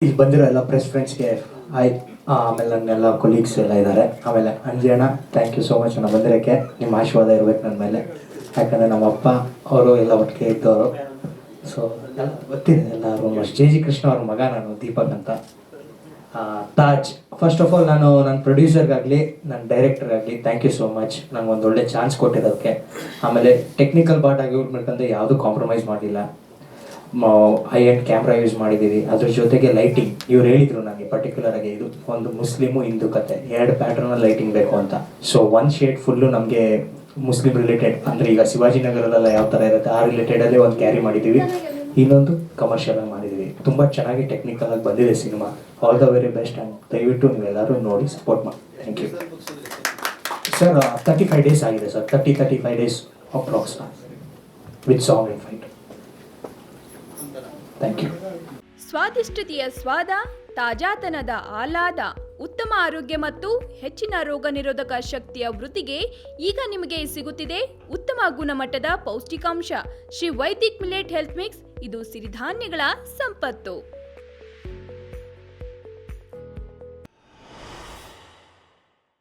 ಇಲ್ಲಿ ಬಂದಿರೋ ಎಲ್ಲ ಪ್ರೆಸ್ ಫ್ರೆಂಡ್ಸ್ಗೆ ಆಮೇಲೆ ನನ್ನೆಲ್ಲ ಕೊಲೀಗ್ಸ್ ಎಲ್ಲ ಇದ್ದಾರೆ. ಆಮೇಲೆ ಅಂಜಣ್ಣ, ಥ್ಯಾಂಕ್ ಯು ಸೋ ಮಚ್ ನಾನು ಬಂದಿರೋಕ್ಕೆ. ನಿಮ್ಮ ಆಶೀರ್ವಾದ ಇರಬೇಕು ನನ್ನ ಮೇಲೆ, ಯಾಕಂದರೆ ನಮ್ಮ ಅಪ್ಪ ಅವರು ಎಲ್ಲ ಒಟ್ಟಿಗೆ ಇದ್ದವರು. ಸೊ ಎಲ್ಲ ಗೊತ್ತಿದೆ ಎಲ್ಲರೂ. ಜೆ ಜಿ ಕೃಷ್ಣ ಅವ್ರ ಮಗ ನಾನು, ದೀಪಕ್ ಅಂತ. ತಾಜ್, ಫಸ್ಟ್ ಆಫ್ ಆಲ್ ನಾನು ನನ್ನ ಪ್ರೊಡ್ಯೂಸರ್ಗಾಗಲಿ ನನ್ನ ಡೈರೆಕ್ಟರ್ಗಾಗಲಿ ಥ್ಯಾಂಕ್ ಯು ಸೋ ಮಚ್, ನಂಗೆ ಒಂದು ಒಳ್ಳೆ ಚಾನ್ಸ್ ಕೊಟ್ಟಿರೋದಕ್ಕೆ. ಆಮೇಲೆ ಟೆಕ್ನಿಕಲ್ ಪಾರ್ಟ್ ಆಗಿರ್ಬೇಕಂದ್ರೆ ಯಾವುದೂ ಕಾಂಪ್ರಮೈಸ್ ಮಾಡಿಲ್ಲ. ಹೈ ಎಂಡ್ ಕ್ಯಾಮ್ರಾ ಯೂಸ್ ಮಾಡಿದ್ದೀವಿ. ಅದ್ರ ಜೊತೆಗೆ ಲೈಟಿಂಗ್, ಇವ್ರು ಹೇಳಿದರು ನನಗೆ ಪರ್ಟಿಕ್ಯುಲರ್ ಆಗಿ, ಇದು ಒಂದು ಮುಸ್ಲಿಮು ಹಿಂದೂ ಕತೆ, 2 ಪ್ಯಾಟರ್ನಲ್ಲಿ ಲೈಟಿಂಗ್ ಬೇಕು ಅಂತ. ಸೊ 1 ಶೇಡ್ ಫುಲ್ಲು ನಮಗೆ ಮುಸ್ಲಿಂ ರಿಲೇಟೆಡ್, ಅಂದರೆ ಈಗ ಶಿವಾಜಿನಗರದಲ್ಲ ಯಾವ ಥರ ಇರುತ್ತೆ ಆ ರಿಲೇಟೆಡಲ್ಲೇ ಒಂದು ಕ್ಯಾರಿ ಮಾಡಿದ್ದೀವಿ. ಇನ್ನೊಂದು ಕಮರ್ಷಿಯಲ್ ಆಗಿ ಮಾಡಿದ್ದೀವಿ. ತುಂಬ ಚೆನ್ನಾಗಿ ಟೆಕ್ನಿಕಲ್ ಆಗಿ ಬಂದಿದೆ ಸಿನಿಮಾ. All the very best. And ದಯವಿಟ್ಟು ನೀವೆಲ್ಲರೂ ನೋಡಿ ಸಪೋರ್ಟ್ ಮಾಡಿ. Thank you sir. 35 ಡೇಸ್ ಆಗಿದೆ sir, 35 days approx with song and fight. Thank you. ಸ್ವಾದಿಷ್ಟತೆಯ ಸ್ವಾದ, ತಾಜಾತನದ ಆಹ್ಲಾದ, ಉತ್ತಮ ಆರೋಗ್ಯ ಮತ್ತು ಹೆಚ್ಚಿನ ರೋಗ ನಿರೋಧಕ ಶಕ್ತಿಯ ವೃದ್ಧಿಗೆ ಈಗ ನಿಮಗೆ ಸಿಗುತ್ತಿದೆ ಉತ್ತಮ ಗುಣಮಟ್ಟದ ಪೌಷ್ಟಿಕಾಂಶ. Shri Vaidik millet health mix, ಇದು ಸಿರಿಧಾನ್ಯಗಳ ಸಂಪತ್ತು.